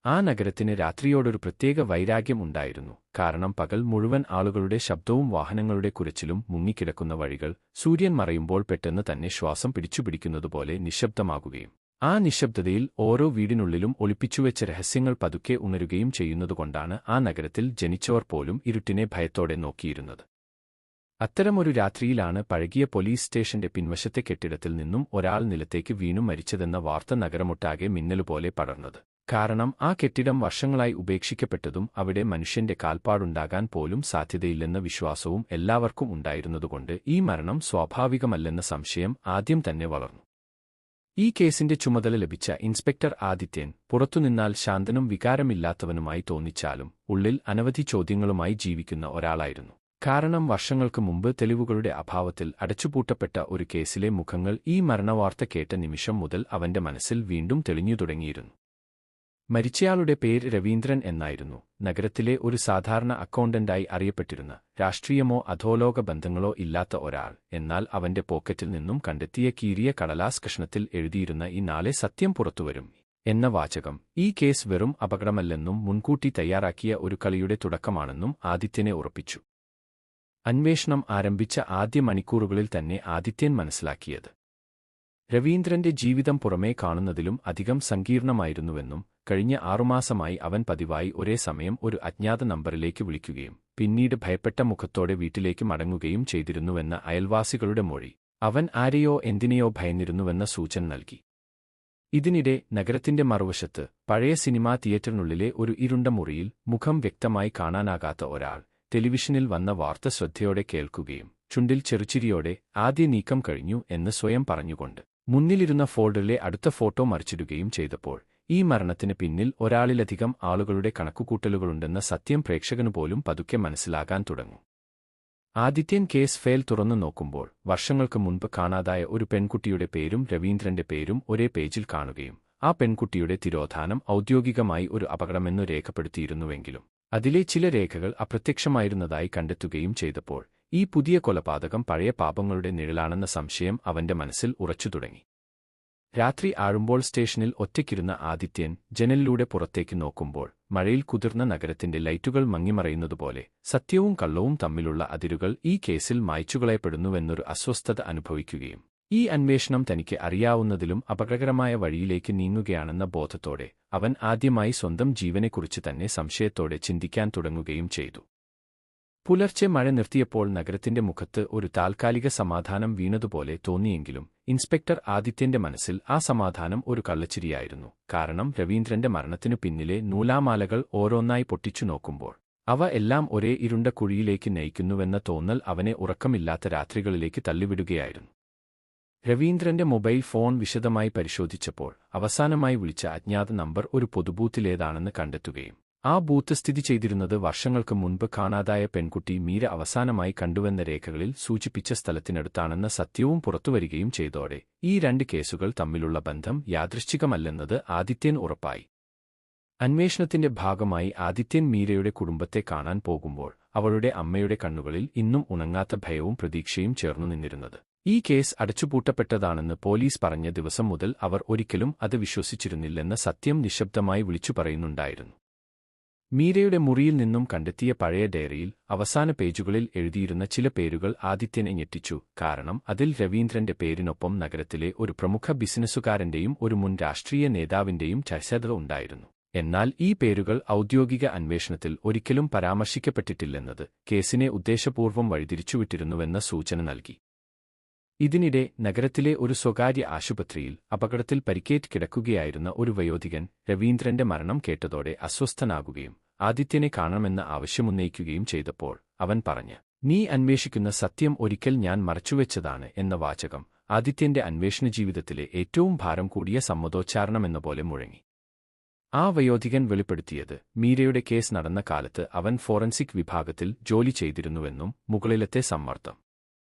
ആ നഗരത്തിന് രാത്രിയോടൊരു പ്രത്യേക വൈരാഗ്യം ഉണ്ടായിരുന്നു. കാരണം പകൽ മുഴുവൻ ആളുകളുടെ ശബ്ദവും വാഹനങ്ങളുടെ കുരച്ചിലും മുങ്ങിക്കിടക്കുന്ന വഴികൾ സൂര്യൻ മറയുമ്പോൾ പെട്ടെന്ന് തന്നെ ശ്വാസം പിടിച്ചുപിടിക്കുന്നതുപോലെ നിശബ്ദമാകുകയും ആ നിശബ്ദതയിൽ ഓരോ വീടിനുള്ളിലും ഒളിപ്പിച്ചുവെച്ച രഹസ്യങ്ങൾ പതുക്കെ ഉണരുകയും ചെയ്യുന്നതുകൊണ്ടാണ് ആ നഗരത്തിൽ ജനിച്ചവർ പോലും ഇരുട്ടിനെ ഭയത്തോടെ നോക്കിയിരുന്നത്. അത്തരമൊരു രാത്രിയിലാണ് പഴകിയ പോലീസ് സ്റ്റേഷന്റെ പിൻവശത്തെ കെട്ടിടത്തിൽ നിന്നും ഒരാൾ നിലത്തേക്ക് വീണു മരിച്ചതെന്ന വാർത്ത നഗരമൊട്ടാകെ മിന്നലുപോലെ പടർന്നത്. കാരണം ആ കെട്ടിടം വർഷങ്ങളായി ഉപേക്ഷിക്കപ്പെട്ടതും അവിടെ മനുഷ്യന്റെ കാൽപ്പാടുണ്ടാകാൻ പോലും സാധ്യതയില്ലെന്ന വിശ്വാസവും എല്ലാവർക്കും ഉണ്ടായിരുന്നതുകൊണ്ട് ഈ മരണം സ്വാഭാവികമല്ലെന്ന സംശയം ആദ്യം തന്നെ വളർന്നു. ഈ കേസിന്റെ ചുമതല ലഭിച്ച ഇൻസ്പെക്ടർ ആദിത്യൻ പുറത്തുനിന്നാൽ ശാന്തനും വികാരമില്ലാത്തവനുമായി തോന്നിച്ചാലും ഉള്ളിൽ അനവധി ചോദ്യങ്ങളുമായി ജീവിക്കുന്ന ഒരാളായിരുന്നു. കാരണം വർഷങ്ങൾക്ക് മുമ്പ് തെളിവുകളുടെ അഭാവത്തിൽ അടച്ചുപൂട്ടപ്പെട്ട ഒരു കേസിലെ മുഖങ്ങൾ ഈ മരണവാർത്ത കേട്ട നിമിഷം മുതൽ അവന്റെ മനസ്സിൽ വീണ്ടും തെളിഞ്ഞു തുടങ്ങിയിരുന്നു. മരിച്ചയാളുടെ പേര് രവീന്ദ്രൻ എന്നായിരുന്നു. നഗരത്തിലെ ഒരു സാധാരണ അക്കൗണ്ടന്റായി അറിയപ്പെട്ടിരുന്ന, രാഷ്ട്രീയമോ അധോലോക ബന്ധങ്ങളോ ഇല്ലാത്ത ഒരാൾ. എന്നാൽ അവന്റെ പോക്കറ്റിൽ നിന്നും കണ്ടെത്തിയ കീറിയ കടലാസ് കഷ്ണത്തിൽ എഴുതിയിരുന്ന "ഈ നാളെ സത്യം പുറത്തുവരും" എന്ന വാചകം ഈ കേസ് വെറും അപകടമല്ലെന്നും മുൻകൂട്ടി തയ്യാറാക്കിയ ഒരു കളിയുടെ തുടക്കമാണെന്നും ആദിത്യനെ ഉറപ്പിച്ചു. അന്വേഷണം ആരംഭിച്ച ആദ്യ മണിക്കൂറുകളിൽ തന്നെ ആദിത്യൻ മനസ്സിലാക്കിയത് രവീന്ദ്രന്റെ ജീവിതം പുറമേ കാണുന്നതിലും അധികം സങ്കീർണമായിരുന്നുവെന്നും കഴിഞ്ഞ 6 മാസമായി അവൻ പതിവായി ഒരേ സമയം ഒരു അജ്ഞാത നമ്പറിലേക്ക് വിളിക്കുകയും പിന്നീട് ഭയപ്പെട്ട മുഖത്തോടെ വീട്ടിലേക്ക് മടങ്ങുകയും ചെയ്തിരുന്നുവെന്ന അയൽവാസികളുടെ മൊഴി അവൻ ആരെയോ എന്തിനെയോ ഭയന്നിരുന്നുവെന്ന സൂചന നൽകി. ഇതിനിടെ നഗരത്തിന്റെ മറുവശത്ത് പഴയ സിനിമാ തിയേറ്ററിനുള്ളിലെ ഒരു ഇരുണ്ട മുറിയിൽ മുഖം വ്യക്തമായി കാണാനാകാത്ത ഒരാൾ ടെലിവിഷനിൽ വന്ന വാർത്ത ശ്രദ്ധയോടെ കേൾക്കുകയും ചുണ്ടിൽ ചെറുചിരിയോടെ "ആദ്യ നീക്കം കഴിഞ്ഞു" എന്ന് സ്വയം പറഞ്ഞുകൊണ്ട് മുന്നിലിരുന്ന ഫോൾഡറിലെ അടുത്ത ഫോട്ടോ മറിച്ചിടുകയും ചെയ്തപ്പോൾ ഈ മരണത്തിന് പിന്നിൽ ഒരാളിലധികം ആളുകളുടെ കണക്കുകൂട്ടലുകളുണ്ടെന്ന സത്യം പ്രേക്ഷകനുപോലും പതുക്കെ മനസ്സിലാകാൻ തുടങ്ങും. ആദിത്യൻ കേസ് ഫയൽ തുറന്നു നോക്കുമ്പോൾ വർഷങ്ങൾക്ക് മുൻപ് കാണാതായ ഒരു പെൺകുട്ടിയുടെ പേരും രവീന്ദ്രന്റെ പേരും ഒരേ പേജിൽ കാണുകയും ആ പെൺകുട്ടിയുടെ തിരോധാനം ഔദ്യോഗികമായി ഒരു അപകടമെന്നു രേഖപ്പെടുത്തിയിരുന്നുവെങ്കിലും അതിലെ ചില രേഖകൾ അപ്രത്യക്ഷമായിരുന്നതായി കണ്ടെത്തുകയും ചെയ്തപ്പോൾ ഈ പുതിയ കൊലപാതകം പഴയ പാപങ്ങളുടെ നിഴലാണെന്ന സംശയം അവന്റെ മനസ്സിൽ ഉറച്ചു തുടങ്ങി. രാത്രി ആഴുമ്പോൾ സ്റ്റേഷനിൽ ഒറ്റയ്ക്കിരുന്ന ആദിത്യൻ ജനലിലൂടെ പുറത്തേക്ക് നോക്കുമ്പോൾ മഴയിൽ കുതിർന്ന നഗരത്തിന്റെ ലൈറ്റുകൾ മങ്ങിമറയുന്നതുപോലെ സത്യവും കള്ളവും തമ്മിലുള്ള അതിരുകൾ ഈ കേസിൽ മായ്ച്ചുകളയപ്പെടുന്നുവെന്നൊരു അസ്വസ്ഥത അനുഭവിക്കുകയും ഈ അന്വേഷണം തനിക്ക് അറിയാവുന്നതിലും അപകടകരമായ വഴിയിലേക്ക് നീങ്ങുകയാണെന്ന ബോധത്തോടെ അവൻ ആദ്യമായി സ്വന്തം ജീവനെക്കുറിച്ച് തന്നെ സംശയത്തോടെ ചിന്തിക്കാൻ തുടങ്ങുകയും ചെയ്തു. പുലർച്ചെ മഴ നിർത്തിയപ്പോൾ നഗരത്തിന്റെ മുഖത്ത് ഒരു താൽക്കാലിക സമാധാനം വീണതുപോലെ തോന്നിയെങ്കിലും ഇൻസ്പെക്ടർ ആദിത്യന്റെ മനസ്സിൽ ആ സമാധാനം ഒരു കള്ളച്ചിരിയായിരുന്നു. കാരണം രവീന്ദ്രന്റെ മരണത്തിനു പിന്നിലെ നൂലാമാലകൾ ഓരോന്നായി പൊട്ടിച്ചു നോക്കുമ്പോൾ അവ എല്ലാം ഒരേ ഇരുണ്ട കുഴിയിലേക്ക് നയിക്കുന്നുവെന്ന തോന്നൽ അവനെ ഉറക്കമില്ലാത്ത രാത്രികളിലേക്ക് തള്ളിവിടുകയായിരുന്നു. രവീന്ദ്രന്റെ മൊബൈൽ ഫോൺ വിശദമായി പരിശോധിച്ചപ്പോൾ അവസാനമായി വിളിച്ച അജ്ഞാത നമ്പർ ഒരു പൊതുബൂത്തിലേതാണെന്ന് കണ്ടെത്തുകയും ആ ബൂത്ത് സ്ഥിതി ചെയ്തിരുന്നത് വർഷങ്ങൾക്ക് മുൻപ് കാണാതായ പെൺകുട്ടി മീര അവസാനമായി കണ്ടുവെന്ന രേഖകളിൽ സൂചിപ്പിച്ച സ്ഥലത്തിനടുത്താണെന്ന സത്യവും പുറത്തുവരികയും ചെയ്തോടെ ഈ 2 കേസുകൾ തമ്മിലുള്ള ബന്ധം യാദൃശ്ചികമല്ലെന്നത് ആദിത്യൻ ഉറപ്പായി. അന്വേഷണത്തിന്റെ ഭാഗമായി ആദിത്യൻ മീരയുടെ കുടുംബത്തെ കാണാൻ പോകുമ്പോൾ അവളുടെ അമ്മയുടെ കണ്ണുകളിൽ ഇന്നും ഉണങ്ങാത്ത ഭയവും പ്രതീക്ഷയും ചേർന്നു നിന്നിരുന്നത്. ഈ കേസ് അടച്ചുപൂട്ടപ്പെട്ടതാണെന്ന് പോലീസ് പറഞ്ഞ ദിവസം മുതൽ അവർ ഒരിക്കലും അത് വിശ്വസിച്ചിരുന്നില്ലെന്ന സത്യം നിശബ്ദമായി വിളിച്ചു പറയുന്നുണ്ടായിരുന്നു. മീരയുടെ മുറിയിൽ നിന്നും കണ്ടെത്തിയ പഴയ ഡയറിയിൽ അവസാന പേജുകളിൽ എഴുതിയിരുന്ന ചില പേരുകൾ ആദിത്യനെ ഞെട്ടിച്ചു. കാരണം അതിൽ രവീന്ദ്രന്റെ പേരിനൊപ്പം നഗരത്തിലെ ഒരു പ്രമുഖ ബിസിനസ്സുകാരന്റെയും ഒരു മുൻ രാഷ്ട്രീയ നേതാവിന്റെയും ചർച്ച ഉണ്ടായിരുന്നു. എന്നാൽ ഈ പേരുകൾ ഔദ്യോഗിക അന്വേഷണത്തിൽ ഒരിക്കലും പരാമർശിക്കപ്പെട്ടിട്ടില്ലെന്നത് കേസിനെ ഉദ്ദേശപൂർവ്വം വഴിതിരിച്ചുവിട്ടിരുന്നുവെന്ന സൂചന നൽകി. ഇതിനിടെ നഗരത്തിലെ ഒരു സ്വകാര്യ ആശുപത്രിയിൽ അപകടത്തിൽ പരിക്കേറ്റ് കിടക്കുകയായിരുന്ന ഒരു വയോധികൻ രവീന്ദ്രന്റെ മരണം കേട്ടതോടെ അസ്വസ്ഥനാകുകയും ആദിത്യനെ കാണണമെന്ന ആവശ്യമുന്നയിക്കുകയും ചെയ്തപ്പോൾ അവൻ പറഞ്ഞ് "നീ അന്വേഷിക്കുന്ന സത്യം ഒരിക്കൽ ഞാൻ മറച്ചുവെച്ചതാണ്" എന്ന വാചകം ആദിത്യന്റെ അന്വേഷണ ജീവിതത്തിലെ ഏറ്റവും ഭാരം കൂടിയ സമ്മതോച്ചാരണമെന്ന പോലെ മുഴങ്ങി. ആ വയോധികൻ വെളിപ്പെടുത്തിയത് മീരയുടെ കേസ് നടന്ന കാലത്ത് അവൻ ഫോറൻസിക് വിഭാഗത്തിൽ ജോലി ചെയ്തിരുന്നുവെന്നും മുകളിലത്തെ സമ്മർദ്ദം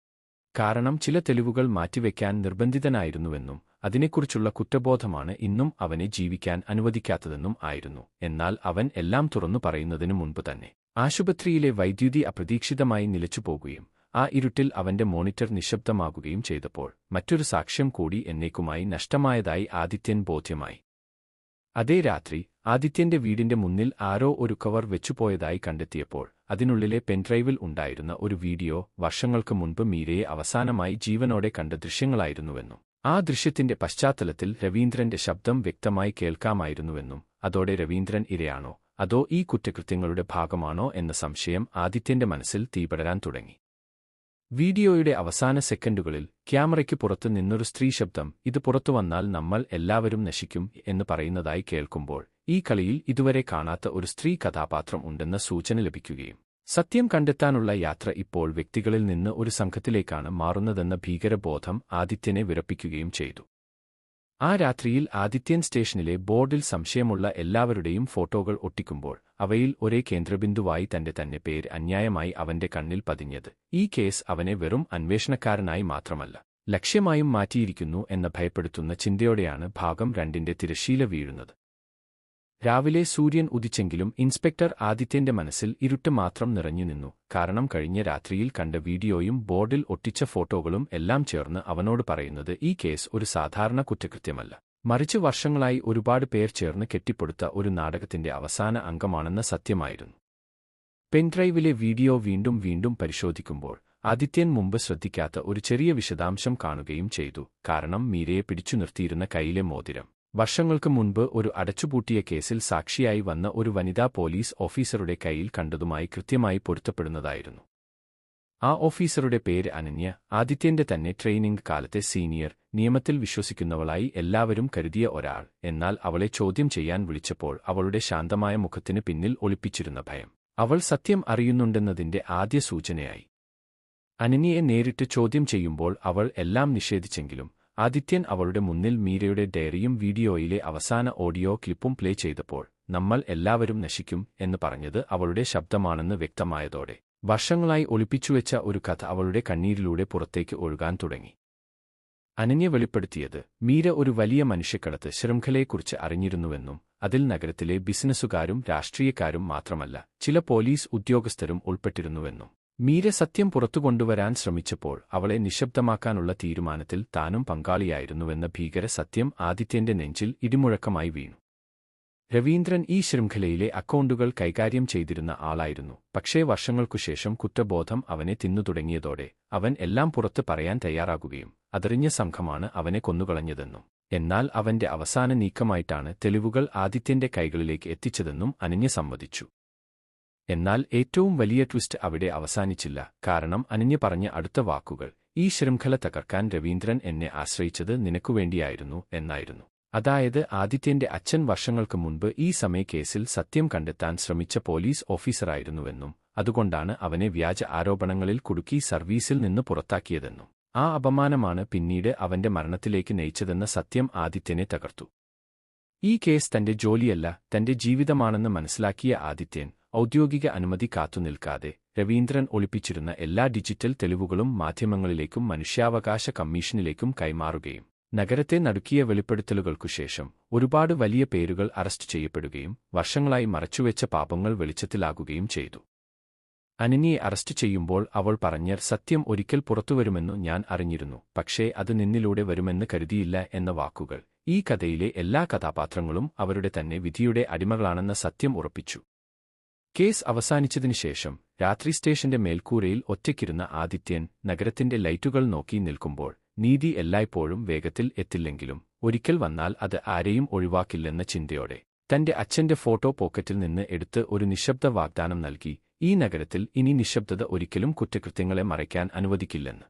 കാരണം ചില തെളിവുകൾ മാറ്റിവെക്കാൻ നിർബന്ധിതനായിരുന്നുവെന്നും അതിനെക്കുറിച്ചുള്ള കുറ്റബോധമാണ് ഇന്നും അവനെ ജീവിക്കാൻ അനുവദിക്കാത്തതെന്നും ആയിരുന്നു. എന്നാൽ അവൻ എല്ലാം തുറന്നു പറയുന്നതിനു മുൻപ് തന്നെ ആശുപത്രിയിലെ വൈദ്യുതി അപ്രതീക്ഷിതമായി നിലച്ചുപോകുകയും ആ ഇരുട്ടിൽ അവന്റെ മോണിറ്റർ നിശബ്ദമാകുകയും ചെയ്തപ്പോൾ മറ്റൊരു സാക്ഷ്യം കൂടി എന്നേക്കുമായി നഷ്ടമായതായി ആദിത്യൻ ബോധ്യമായി. അതേ രാത്രി ആദിത്യന്റെ വീടിന്റെ മുന്നിൽ ആരോ ഒരു കവർ വെച്ചുപോയതായി കണ്ടെത്തിയപ്പോൾ അതിനുള്ളിലെ പെൻഡ്രൈവിൽ ഉണ്ടായിരുന്ന ഒരു വീഡിയോ വർഷങ്ങൾക്ക് മുൻപ് മീരയെ അവസാനമായി ജീവനോടെ കണ്ട ദൃശ്യങ്ങളായിരുന്നുവെന്നും ആ ദൃശ്യത്തിന്റെ പശ്ചാത്തലത്തിൽ രവീന്ദ്രന്റെ ശബ്ദം വ്യക്തമായി കേൾക്കാമായിരുന്നുവെന്നും അതോടെ രവീന്ദ്രൻ ഇരയാണോ അതോ ഈ കുറ്റകൃത്യങ്ങളുടെ ഭാഗമാണോ എന്ന സംശയം ആദിത്യന്റെ മനസ്സിൽ തീപടരാൻ തുടങ്ങി. വീഡിയോയുടെ അവസാന സെക്കൻഡുകളിൽ ക്യാമറയ്ക്ക് പുറത്ത് നിന്നൊരു സ്ത്രീ ശബ്ദം ഇത് പുറത്തുവന്നാൽ നമ്മൾ എല്ലാവരും നശിക്കും എന്ന് പറയുന്നതായി കേൾക്കുമ്പോൾ ഈ കളിയിൽ ഇതുവരെ കാണാത്ത ഒരു സ്ത്രീ കഥാപാത്രം ഉണ്ടെന്ന സൂചന ലഭിക്കുകയും സത്യം കണ്ടെത്താനുള്ള യാത്ര ഇപ്പോൾ വ്യക്തികളിൽ നിന്ന് ഒരു സംഘത്തിലേക്കാണ് മാറുന്നതെന്ന ഭീകരബോധം ആദിത്യനെ വിറപ്പിക്കുകയും ചെയ്തു. ആ രാത്രിയിൽ ആദിത്യൻ സ്റ്റേഷനിലെ ബോർഡിൽ സംശയമുള്ള എല്ലാവരുടെയും ഫോട്ടോകൾ ഒട്ടിക്കുമ്പോൾ അവയിൽ ഒരേ കേന്ദ്രബിന്ദുവായി തന്നെ പേര് അന്യായമായി അവന്റെ കണ്ണിൽ പതിഞ്ഞത് ഈ കേസ് അവനെ വെറും അന്വേഷണക്കാരനായി മാത്രമല്ല ലക്ഷ്യമായും മാറ്റിയിരിക്കുന്നു എന്ന ഭയപ്പെടുത്തുന്ന ചിന്തയോടെയാണ് ഭാഗം 2ന്റെ തിരശ്ശീല വീഴുന്നത്. രാവിലെ സൂര്യൻ ഉദിച്ചെങ്കിലും ഇൻസ്പെക്ടർ ആദിത്യന്റെ മനസ്സിൽ ഇരുട്ട് മാത്രം നിറഞ്ഞുനിന്നു. കാരണം കഴിഞ്ഞ രാത്രിയിൽ കണ്ട വീഡിയോയും ബോർഡിൽ ഒട്ടിച്ച ഫോട്ടോകളും എല്ലാം ചേർന്ന് അവനോട് പറയുന്നത് ഈ കേസ് ഒരു സാധാരണ കുറ്റകൃത്യമല്ല, മറിച്ച് വർഷങ്ങളായി ഒരുപാട് പേർ ചേർന്ന് കെട്ടിപ്പടുത്ത ഒരു നാടകത്തിന്റെ അവസാന അംഗമാണെന്ന സത്യമായിരുന്നു. പെൻഡ്രൈവിലെ വീഡിയോ വീണ്ടും പരിശോധിക്കുമ്പോൾ ആദിത്യൻ മുമ്പ് ശ്രദ്ധിക്കാത്ത ഒരു ചെറിയ വിശദാംശം കാണുകയും ചെയ്തു. കാരണം മീരയെ പിടിച്ചു നിർത്തിയിരുന്ന കൈയിലെ മോതിരം വർഷങ്ങൾക്ക് മുൻപ് ഒരു അടച്ചുപൂട്ടിയ കേസിൽ സാക്ഷിയായി വന്ന ഒരു വനിതാ പോലീസ് ഓഫീസറുടെ കൈയിൽ കണ്ടതുമായി കൃത്യമായി പൊരുത്തപ്പെടുന്നതായിരുന്നു. ആ ഓഫീസറുടെ പേര് അനന്യ, ആദിത്യന്റെ തന്നെ ട്രെയിനിംഗ് കാലത്തെ സീനിയർ, നിയമത്തിൽ വിശ്വസിക്കുന്നവളായി എല്ലാവരും കരുതിയ ഒരാൾ. എന്നാൽ അവളെ ചോദ്യം ചെയ്യാൻ വിളിച്ചപ്പോൾ അവളുടെ ശാന്തമായ മുഖത്തിന് പിന്നിൽ ഒളിപ്പിച്ചിരുന്ന ഭയം അവൾ സത്യം അറിയുന്നുണ്ടെന്നതിന്റെ ആദ്യ സൂചനയായി. അനന്യയെ നേരിട്ട് ചോദ്യം ചെയ്യുമ്പോൾ അവൾ എല്ലാം നിഷേധിച്ചെങ്കിലും ആദിത്യൻ അവളുടെ മുന്നിൽ മീരയുടെ ഡയറിയും വീഡിയോയിലെ അവസാന ഓഡിയോ ക്ലിപ്പും പ്ലേ ചെയ്തപ്പോൾ നമ്മൾ എല്ലാവരും നശിക്കും എന്ന് പറഞ്ഞത് അവളുടെ ശബ്ദമാണെന്ന് വ്യക്തമായതോടെ വർഷങ്ങളായി ഒളിപ്പിച്ചുവെച്ച ഒരു കഥ അവളുടെ കണ്ണീരിലൂടെ പുറത്തേക്ക് ഒഴുകാൻ തുടങ്ങി. അനന്യ വെളിപ്പെടുത്തിയത് മീര ഒരു വലിയ മനുഷ്യക്കടത്ത് ശൃംഖലയെക്കുറിച്ച് അറിഞ്ഞിരുന്നുവെന്നും അതിൽ നഗരത്തിലെ ബിസിനസ്സുകാരും രാഷ്ട്രീയക്കാരും മാത്രമല്ല ചില പോലീസ് ഉദ്യോഗസ്ഥരും ഉൾപ്പെട്ടിരുന്നുവെന്നും മീര സത്യം പുറത്തുകൊണ്ടുവരാൻ ശ്രമിച്ചപ്പോൾ അവളെ നിശബ്ദമാക്കാനുള്ള തീരുമാനത്തിൽ താനും പങ്കാളിയായിരുന്നുവെന്ന ഭീകര സത്യം ആദിത്യന്റെ നെഞ്ചിൽ ഇടിമുഴക്കമായി വീണു. രവീന്ദ്രൻ ഈ ശൃംഖലയിലെ അക്കൗണ്ടുകൾ കൈകാര്യം ചെയ്തിരുന്ന ആളായിരുന്നു. പക്ഷേ വർഷങ്ങൾക്കുശേഷം കുറ്റബോധം അവനെ തിന്നുതുടങ്ങിയതോടെ അവൻ എല്ലാം പുറത്ത് പറയാൻ തയ്യാറാകുകയും അതറിഞ്ഞ സംഘമാണ് അവനെ കൊന്നുകളഞ്ഞതെന്നും എന്നാൽ അവന്റെ അവസാന നീക്കമായിട്ടാണ് തെളിവുകൾ ആദിത്യന്റെ കൈകളിലേക്ക് എത്തിച്ചതെന്നും അനന്യ സമ്മതിച്ചു. എന്നാൽ ഏറ്റവും വലിയ ട്വിസ്റ്റ് അവിടെ അവസാനിച്ചില്ല. കാരണം അനന്യ പറഞ്ഞ അടുത്ത വാക്കുകൾ ഈ ശൃംഖല തകർക്കാൻ രവീന്ദ്രൻ എന്നെ ആശ്രയിച്ചത് നിനക്കുവേണ്ടിയായിരുന്നു എന്നായിരുന്നു. അതായത് ആദിത്യന്റെ അച്ഛൻ വർഷങ്ങൾക്ക് മുൻപ് ഈ സമയക്കേസിൽ സത്യം കണ്ടെത്താൻ ശ്രമിച്ച പോലീസ് ഓഫീസറായിരുന്നുവെന്നും അതുകൊണ്ടാണ് അവനെ വ്യാജ ആരോപണങ്ങളിൽ കുടുക്കി സർവീസിൽ നിന്ന് പുറത്താക്കിയതെന്നും ആ അപമാനമാണ് പിന്നീട് അവന്റെ മരണത്തിലേക്ക് നയിച്ചതെന്ന സത്യം ആദിത്യനെ തകർത്തു. ഈ കേസ് തന്റെ ജോലിയല്ല തന്റെ ജീവിതമാണെന്ന് മനസ്സിലാക്കിയ ആദിത്യൻ ഔദ്യോഗിക അനുമതി കാത്തുനിൽക്കാതെ രവീന്ദ്രൻ ഒളിപ്പിച്ചിരുന്ന എല്ലാ ഡിജിറ്റൽ തെളിവുകളും മാധ്യമങ്ങളിലേക്കും മനുഷ്യാവകാശ കമ്മീഷനിലേക്കും കൈമാറുകയും നഗരത്തെ നടുക്കിയ വെളിപ്പെടുത്തലുകൾക്കുശേഷം ഒരുപാട് വലിയ പേരുകൾ അറസ്റ്റ് ചെയ്യപ്പെടുകയും വർഷങ്ങളായി മറച്ചുവെച്ച പാപങ്ങൾ വെളിച്ചത്തിലാകുകയും ചെയ്തു. അനന്യയെ അറസ്റ്റ് ചെയ്യുമ്പോൾ അവൾ പറഞ്ഞ സത്യം ഒരിക്കൽ പുറത്തുവരുമെന്നു ഞാൻ അറിഞ്ഞിരുന്നു, പക്ഷേ അത് നിന്നിലൂടെ വരുമെന്ന് കരുതിയില്ല എന്ന വാക്കുകൾ ഈ കഥയിലെ എല്ലാ കഥാപാത്രങ്ങളും അവരുടെ തന്നെ വിധിയുടെ അടിമകളാണെന്ന സത്യം ഉറപ്പിച്ചു. കേസ് അവസാനിച്ചതിനുശേഷം രാത്രി സ്റ്റേഷന്റെ മേൽക്കൂരയിൽ ഒറ്റയ്ക്കിരുന്ന ആദിത്യൻ നഗരത്തിന്റെ ലൈറ്റുകൾ നോക്കി നിൽക്കുമ്പോൾ നീതി എല്ലായ്പ്പോഴും വേഗത്തിൽ എത്തില്ലെങ്കിലും ഒരിക്കൽ വന്നാൽ അത് ആരെയും ഒഴിവാക്കില്ലെന്ന ചിന്തയോടെ തന്റെ അച്ഛന്റെ ഫോട്ടോ പോക്കറ്റിൽ നിന്ന് എടുത്ത് ഒരു നിശബ്ദ വാഗ്ദാനം നൽകി, ഈ നഗരത്തിൽ ഇനി നിശബ്ദത ഒരിക്കലും കുറ്റകൃത്യങ്ങളെ മറയ്ക്കാൻ അനുവദിക്കില്ലെന്ന്.